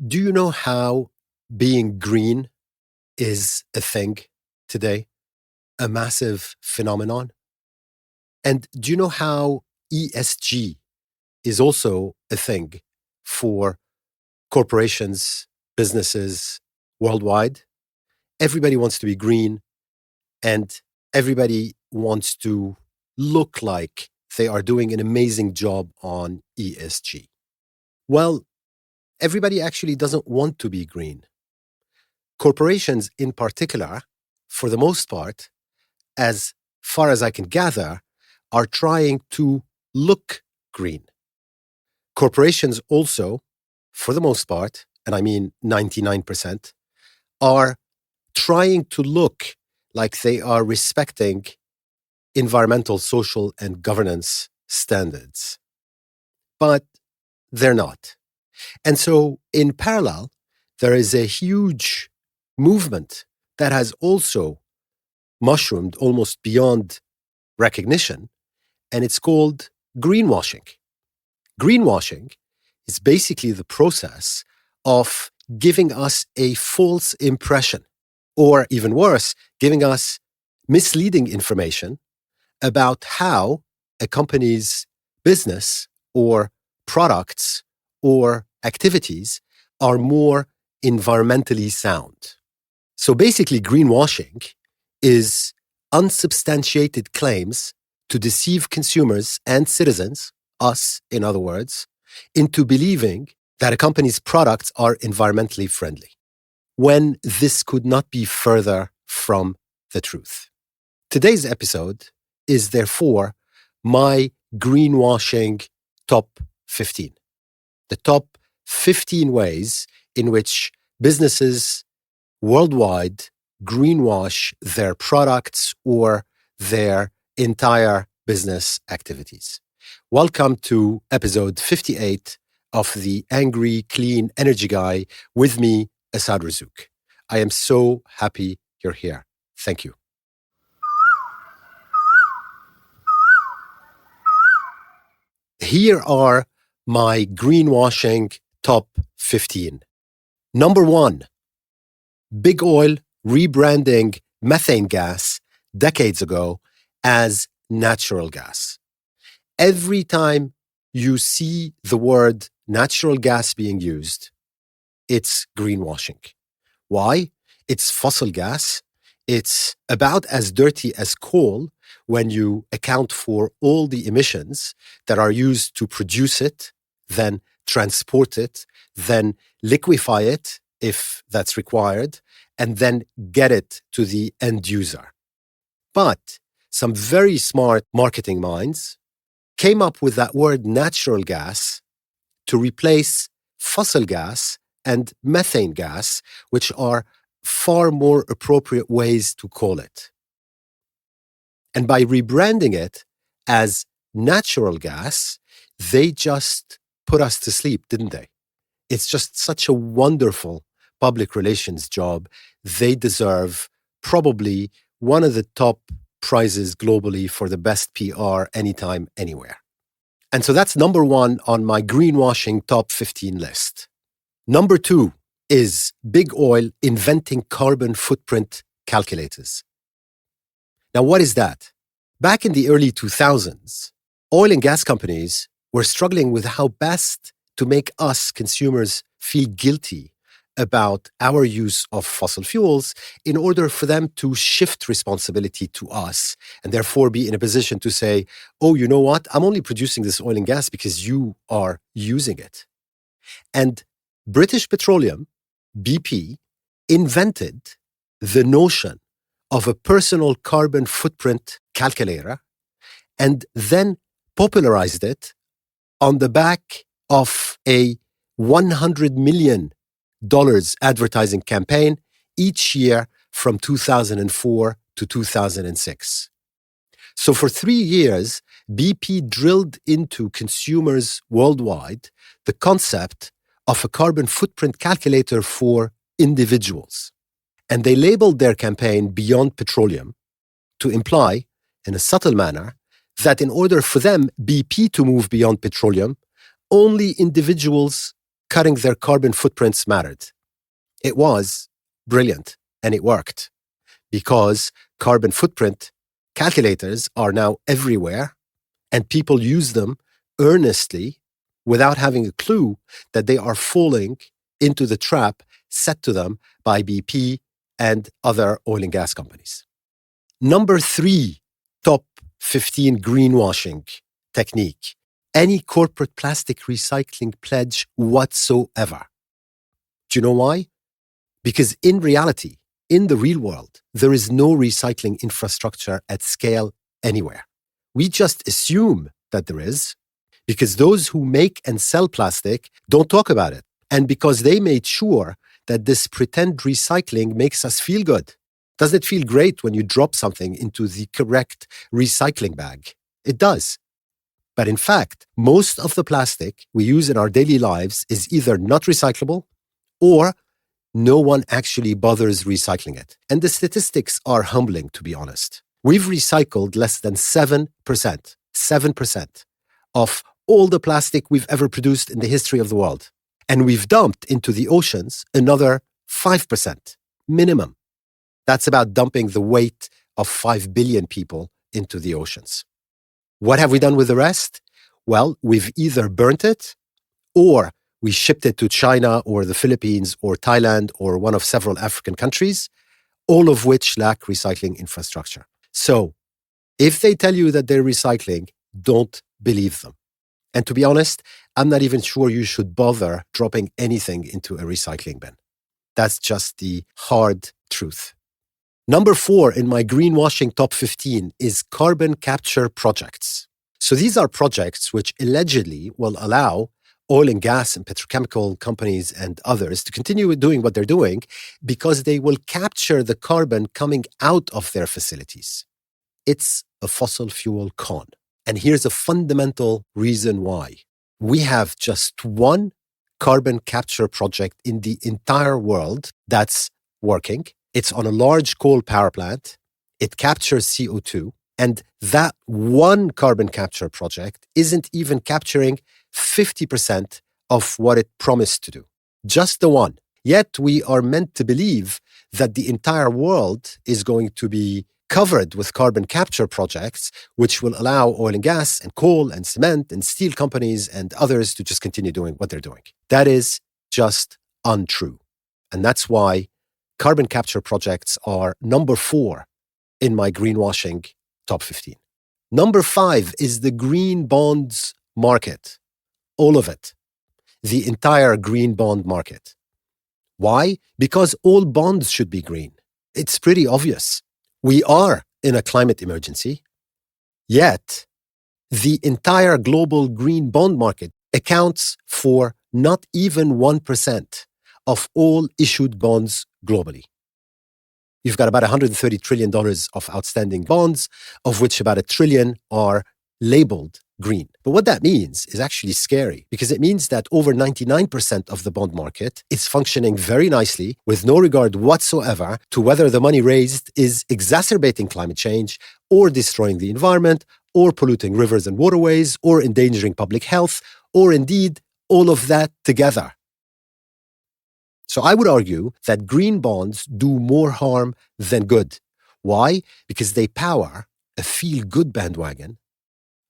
Do you know how being green is a thing today? A massive phenomenon? And do you know how ESG is also a thing for corporations, businesses worldwide? Everybody wants to be green and everybody wants to look like they are doing an amazing job on ESG. Well, everybody actually doesn't want to be green. Corporations in particular, for the most part, as far as I can gather, are trying to look green. Corporations also, for the most part, and I mean 99%, are trying to look like they are respecting environmental, social, and governance standards. But they're not. And so, in parallel, there is a huge movement that has also mushroomed almost beyond recognition, and it's called greenwashing. Greenwashing is basically the process of giving us a false impression, or even worse, giving us misleading information about how a company's business or products or activities are more environmentally sound. So basically, greenwashing is unsubstantiated claims to deceive consumers and citizens, us in other words, into believing that a company's products are environmentally friendly, when this could not be further from the truth. Today's episode is therefore my greenwashing top 15. The top 15 ways in which businesses worldwide greenwash their products or their entire business activities. Welcome to episode 58 of the Angry Clean Energy Guy, with me, Asad Razouk. I am so happy you're here. Thank you. Here are my greenwashing top 15. Number 1, big oil rebranding methane gas decades ago as natural gas. Every time you see the word natural gas being used, it's greenwashing. Why? It's fossil gas. It's about as dirty as coal when you account for all the emissions that are used to produce it, then transport it, then liquefy it if that's required, and then get it to the end user. But some very smart marketing minds came up with that word natural gas to replace fossil gas and methane gas, which are far more appropriate ways to call it. And by rebranding it as natural gas, they just put us to sleep, didn't they? It's just such a wonderful public relations job. They deserve probably one of the top prizes globally for the best PR anytime, anywhere. And so that's number 1 on my greenwashing top 15 list. Number 2 is big oil inventing carbon footprint calculators. Now, what is that? Back in the early 2000s, oil and gas companies were struggling with how best to make us consumers feel guilty about our use of fossil fuels in order for them to shift responsibility to us and therefore be in a position to say, oh, you know what? I'm only producing this oil and gas because you are using it. And British Petroleum, BP, invented the notion of a personal carbon footprint calculator and then popularized it on the back of a $100 million advertising campaign each year from 2004 to 2006. So for 3 years, BP drilled into consumers worldwide the concept of a carbon footprint calculator for individuals. And they labeled their campaign Beyond Petroleum to imply, in a subtle manner, that in order for them, BP, to move beyond petroleum, only individuals cutting their carbon footprints mattered. It was brilliant, and it worked because carbon footprint calculators are now everywhere, and people use them earnestly without having a clue that they are falling into the trap set to them by BP and other oil and gas companies. Number 3, top 15 greenwashing technique: any corporate plastic recycling pledge whatsoever. Do you know why? Because in reality, in the real world, there is no recycling infrastructure at scale anywhere. We just assume that there is because those who make and sell plastic don't talk about it, and because they made sure that this pretend recycling makes us feel good. Doesn't it feel great when you drop something into the correct recycling bag? It does. But in fact, most of the plastic we use in our daily lives is either not recyclable or no one actually bothers recycling it. And the statistics are humbling, to be honest. We've recycled less than 7% of all the plastic we've ever produced in the history of the world. And we've dumped into the oceans another 5% minimum. That's about dumping the weight of 5 billion people into the oceans. What have we done with the rest? Well, we've either burnt it or we shipped it to China or the Philippines or Thailand or one of several African countries, all of which lack recycling infrastructure. So if they tell you that they're recycling, don't believe them. And to be honest, I'm not even sure you should bother dropping anything into a recycling bin. That's just the hard truth. Number 4 in my greenwashing top 15 is carbon capture projects. So these are projects which allegedly will allow oil and gas and petrochemical companies and others to continue doing what they're doing because they will capture the carbon coming out of their facilities. It's a fossil fuel con. And here's a fundamental reason why. We have just one carbon capture project in the entire world that's working. It's on a large coal power plant. It captures CO2. And that one carbon capture project isn't even capturing 50% of what it promised to do. Just the one. Yet we are meant to believe that the entire world is going to be covered with carbon capture projects, which will allow oil and gas and coal and cement and steel companies and others to just continue doing what they're doing. That is just untrue. And that's why carbon capture projects are number 4 in my greenwashing top 15. Number 5 is the green bonds market. All of it. The entire green bond market. Why? Because all bonds should be green. It's pretty obvious. We are in a climate emergency, yet the entire global green bond market accounts for not even 1% of all issued bonds globally. You've got about $130 trillion of outstanding bonds, of which about $1 trillion are labeled green. But what that means is actually scary because it means that over 99% of the bond market is functioning very nicely with no regard whatsoever to whether the money raised is exacerbating climate change or destroying the environment or polluting rivers and waterways or endangering public health or indeed all of that together. So I would argue that green bonds do more harm than good. Why? Because they power a feel-good bandwagon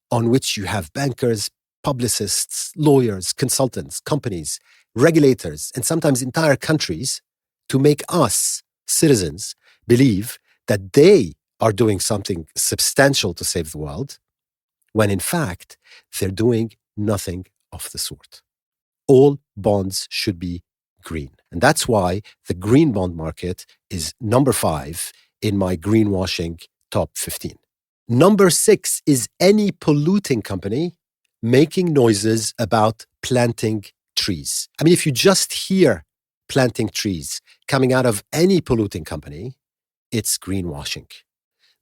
on which you have bankers, publicists, lawyers, consultants, companies, regulators, and sometimes entire countries to make us, citizens, believe that they are doing something substantial to save the world, when in fact, they're doing nothing of the sort. All bonds should be green. And that's why the green bond market is number 5 in my greenwashing top 15. Number 6 is any polluting company making noises about planting trees. I mean, if you just hear planting trees coming out of any polluting company, it's greenwashing.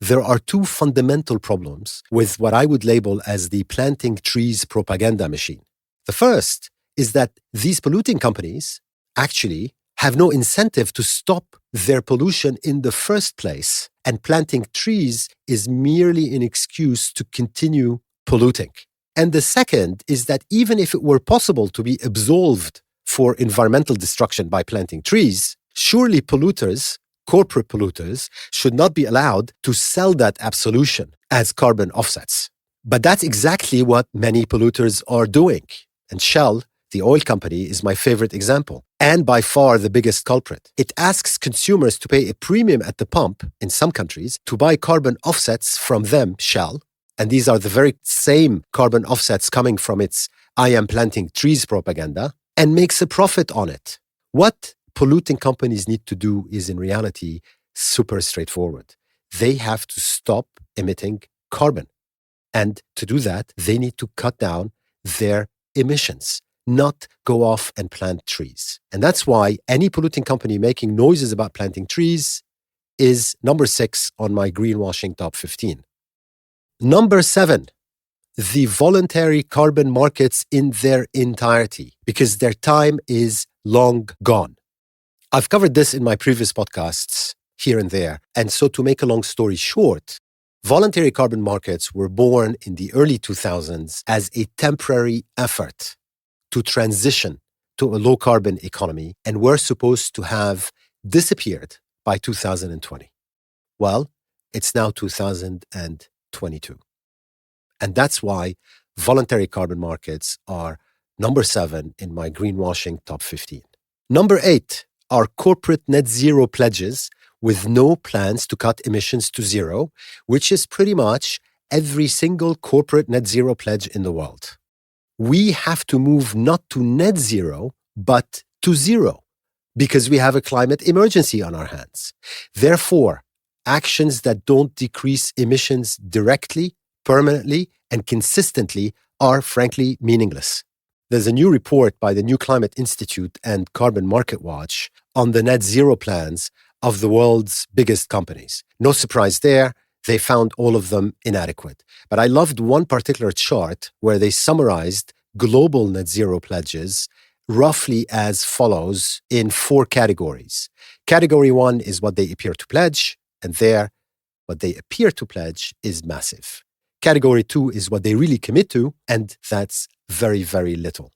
There are 2 fundamental problems with what I would label as the planting trees propaganda machine. The first is that these polluting companies actually have no incentive to stop their pollution in the first place, and planting trees is merely an excuse to continue polluting. And the second is that even if it were possible to be absolved for environmental destruction by planting trees, surely polluters, corporate polluters, should not be allowed to sell that absolution as carbon offsets. But that's exactly what many polluters are doing. And Shell, the oil company, is my favorite example, and by far the biggest culprit. It asks consumers to pay a premium at the pump in some countries to buy carbon offsets from them, Shell, and these are the very same carbon offsets coming from its I am planting trees propaganda, and makes a profit on it. What polluting companies need to do is in reality super straightforward. They have to stop emitting carbon. And to do that, they need to cut down their emissions, not go off and plant trees. And that's why any polluting company making noises about planting trees is number 6 on my greenwashing top 15. Number 7, the voluntary carbon markets in their entirety, because their time is long gone. I've covered this in my previous podcasts here and there. And so to make a long story short, voluntary carbon markets were born in the early 2000s as a temporary effort to transition to a low-carbon economy and were supposed to have disappeared by 2020. Well, it's now 2022. And that's why voluntary carbon markets are number 7 in my greenwashing top 15. Number 8 are corporate net zero pledges with no plans to cut emissions to zero, which is pretty much every single corporate net zero pledge in the world. We have to move not to net zero, but to zero, because we have a climate emergency on our hands. Therefore, actions that don't decrease emissions directly, permanently, and consistently are frankly meaningless. There's a new report by the New Climate Institute and Carbon Market Watch on the net zero plans of the world's biggest companies. No surprise there, they found all of them inadequate. But I loved one particular chart where they summarized global net zero pledges roughly as follows in 4 categories. Category 1 is what they appear to pledge, and there, what they appear to pledge is massive. Category 2 is what they really commit to, and that's very, very little.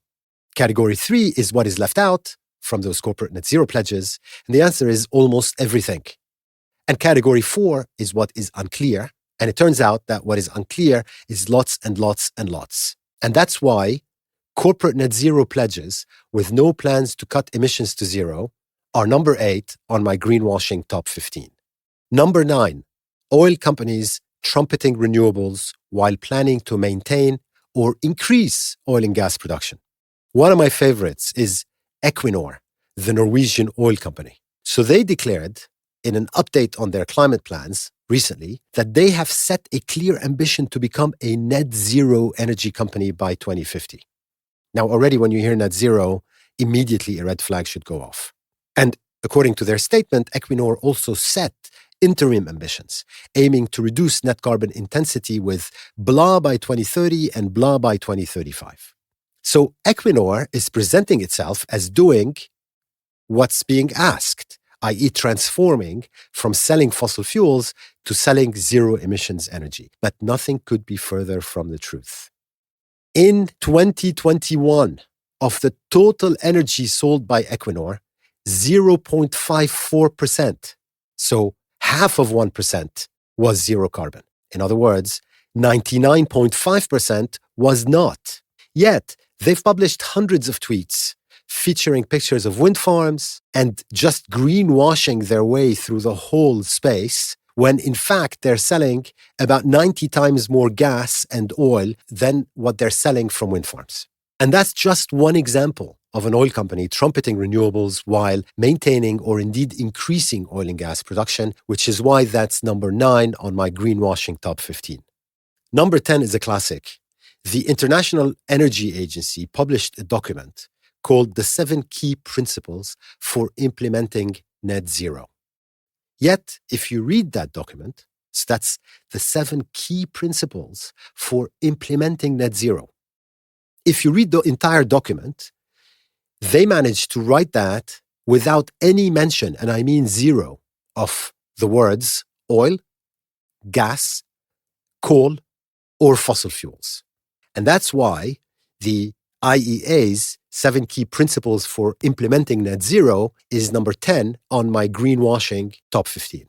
Category 3 is what is left out from those corporate net zero pledges, and the answer is almost everything. And category 4 is what is unclear, and it turns out that what is unclear is lots and lots and lots. And that's why corporate net zero pledges with no plans to cut emissions to zero are number 8 on my greenwashing top 15. Number 9, oil companies trumpeting renewables while planning to maintain or increase oil and gas production. One of my favorites is Equinor, the Norwegian oil company. So they declared in an update on their climate plans recently that they have set a clear ambition to become a net zero energy company by 2050. Now, already when you hear net zero, immediately a red flag should go off. And according to their statement, Equinor also set interim ambitions, aiming to reduce net carbon intensity with blah by 2030 and blah by 2035. So Equinor is presenting itself as doing what's being asked, i.e. transforming from selling fossil fuels to selling zero emissions energy. But nothing could be further from the truth. In 2021, of the total energy sold by Equinor, 0.54%, so half of 1%, was zero carbon. In other words, 99.5% was not. Yet, they've published hundreds of tweets featuring pictures of wind farms and just greenwashing their way through the whole space, when in fact they're selling about 90 times more gas and oil than what they're selling from wind farms. And that's just one example of an oil company trumpeting renewables while maintaining or indeed increasing oil and gas production, which is why that's number 9 on my greenwashing top 15. Number 10 is a classic. The International Energy Agency published a document called the 7 Key Principles for Implementing Net Zero. Yet, if you read that document, so that's the 7 key principles for implementing net zero. If you read the entire document, they managed to write that without any mention, and I mean zero, of the words oil, gas, coal, or fossil fuels. And that's why the IEA's 7 key principles for implementing net zero is number 10 on my greenwashing top 15.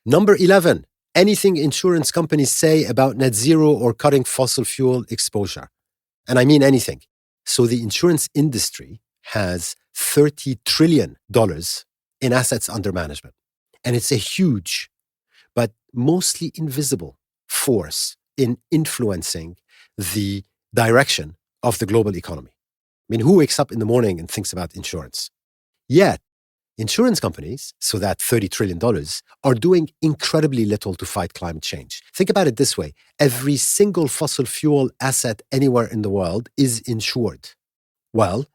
Number 11, anything insurance companies say about net zero or cutting fossil fuel exposure. And I mean anything. So the insurance industry has $30 trillion in assets under management. And it's a huge, but mostly invisible force in influencing the direction of the global economy. I mean, who wakes up in the morning and thinks about insurance? Yet, insurance companies, so that $30 trillion, are doing incredibly little to fight climate change. Think about it this way. Every single fossil fuel asset anywhere in the world is insured. Well,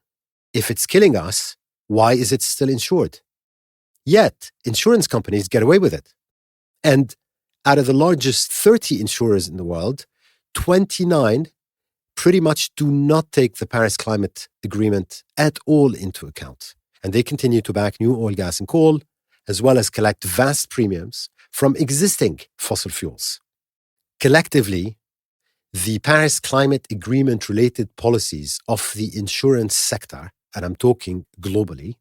if it's killing us, why is it still insured? Yet, insurance companies get away with it. And out of the largest 30 insurers in the world, 29 pretty much do not take the Paris Climate Agreement at all into account. And they continue to back new oil, gas, and coal, as well as collect vast premiums from existing fossil fuels. Collectively, the Paris Climate Agreement-related policies of the insurance sector, and I'm talking globally,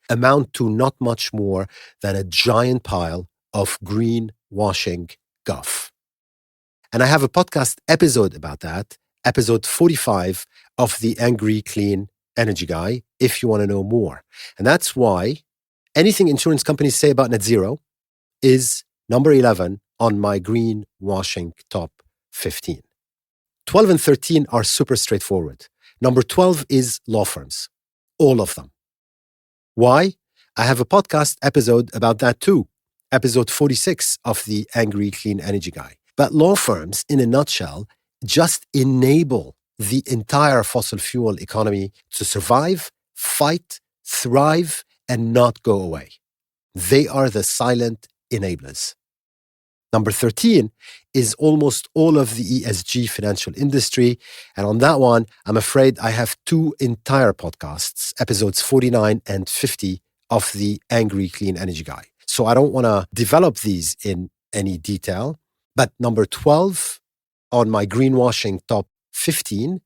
amount to not much more than a giant pile of greenwashing guff. And I have a podcast episode about that, episode 45 of the Angry Clean Energy Guy, if you want to know more. And that's why anything insurance companies say about net zero is number 11 on my greenwashing top 15. 12 and 13 are super straightforward. Number 12 is law firms, all of them. Why? I have a podcast episode about that too, episode 46 of the Angry Clean Energy Guy. But law firms, in a nutshell, just enable the entire fossil fuel economy to survive, fight, thrive, and not go away. They are the silent enablers. Number 13 is almost all of the ESG financial industry. And on that one, I'm afraid I have 2 entire podcasts, episodes 49 and 50 of the Angry Clean Energy Guy. So I don't want to develop these in any detail. But number 12 on my greenwashing top 15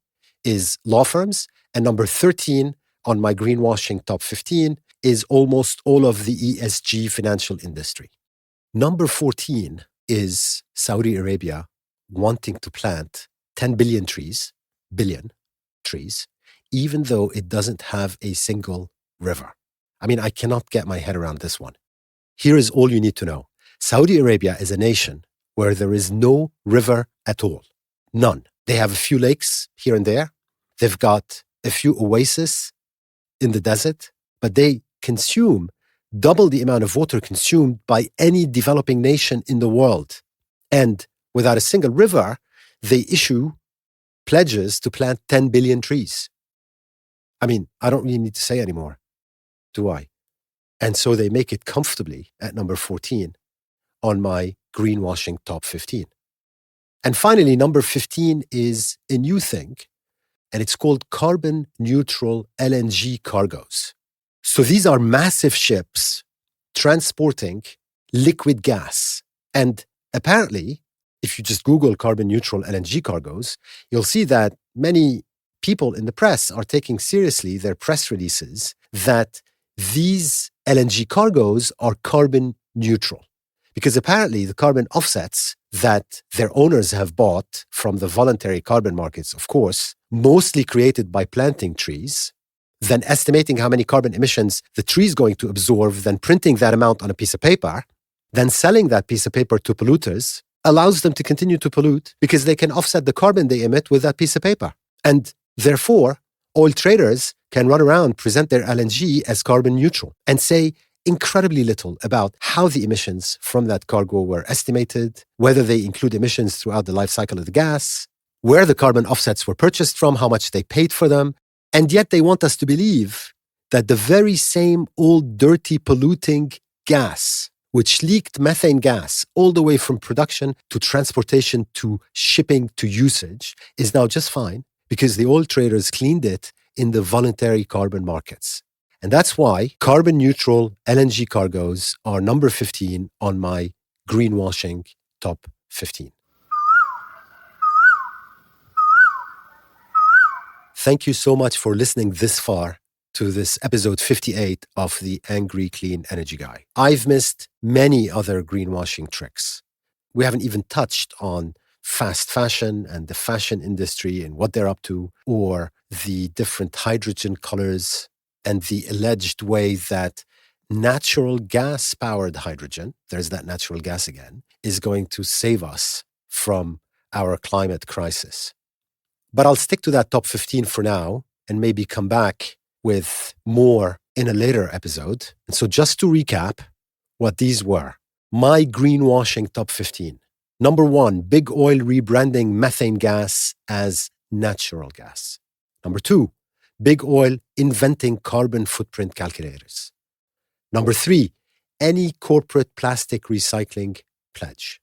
is law firms. And number 13 on my greenwashing top 15 is almost all of the ESG financial industry. Number 14 is Saudi Arabia wanting to plant 10 billion trees, even though it doesn't have a single river. I mean, I cannot get my head around this one. Here is all you need to know. Saudi Arabia is a nation where there is no river at all. None. They have a few lakes here and there. They've got a few oases in the desert, but they consume double the amount of water consumed by any developing nation in the world. And without a single river, they issue pledges to plant 10 billion trees. I mean, I don't really need to say anymore, do I? And so they make it comfortably at number 14 on my greenwashing top 15. And finally, number 15 is a new thing, and it's called carbon neutral LNG cargoes. So these are massive ships transporting liquid gas. And apparently, if you just Google carbon neutral LNG cargoes, you'll see that many people in the press are taking seriously their press releases that these LNG cargoes are carbon neutral. Because apparently the carbon offsets that their owners have bought from the voluntary carbon markets, of course, mostly created by planting trees, then estimating how many carbon emissions the tree is going to absorb, then printing that amount on a piece of paper, then selling that piece of paper to polluters, allows them to continue to pollute because they can offset the carbon they emit with that piece of paper. And therefore, oil traders can run around, present their LNG as carbon neutral, and say incredibly little about how the emissions from that cargo were estimated, whether they include emissions throughout the life cycle of the gas, where the carbon offsets were purchased from, how much they paid for them. And yet they want us to believe that the very same old dirty polluting gas, which leaked methane gas all the way from production to transportation to shipping to usage, is now just fine because the oil traders cleaned it in the voluntary carbon markets. And that's why carbon neutral LNG cargoes are number 15 on my greenwashing top 15. thank you so much for listening this far to this episode 58 of the Angry Clean Energy Guy. I've missed many other greenwashing tricks. We haven't even touched on fast fashion and the fashion industry and what they're up to, or the different hydrogen colors and the alleged way that natural gas-powered hydrogen, there's that natural gas again, is going to save us from our climate crisis. But I'll stick to that top 15 for now and maybe come back with more in a later episode. And so just to recap what these were, my greenwashing top 15. Number 1, big oil rebranding methane gas as natural gas. Number 2, big oil inventing carbon footprint calculators. Number 3, any corporate plastic recycling pledge.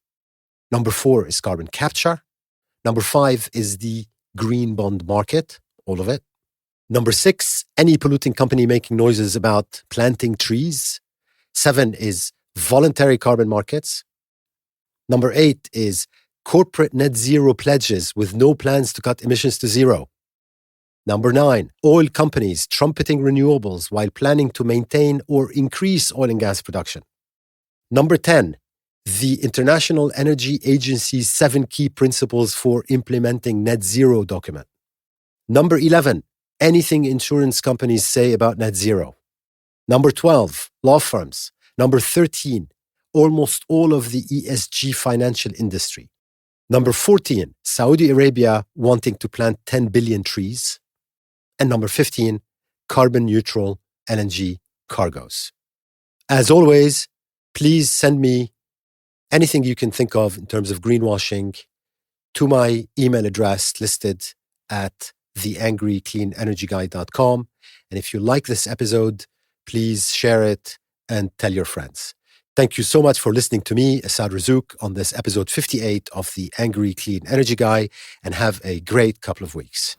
Number 4 is carbon capture. Number 5 is the green bond market, all of it. Number 6, any polluting company making noises about planting trees. 7 is voluntary carbon markets. Number 8 is corporate net zero pledges with no plans to cut emissions to zero. Number 9, oil companies trumpeting renewables while planning to maintain or increase oil and gas production. Number 10, the International Energy Agency's 7 key principles for implementing net zero document. Number 11, anything insurance companies say about net zero. Number 12, law firms. Number 13, almost all of the ESG financial industry. Number 14, Saudi Arabia wanting to plant 10 billion trees. And number 15, carbon neutral LNG cargoes. As always, please send me anything you can think of in terms of greenwashing to my email address listed at theangrycleanenergyguy.com. And if you like this episode, please share it and tell your friends. Thank you so much for listening to me, Asad Razouk, on this episode 58 of the Angry Clean Energy Guy, and have a great couple of weeks.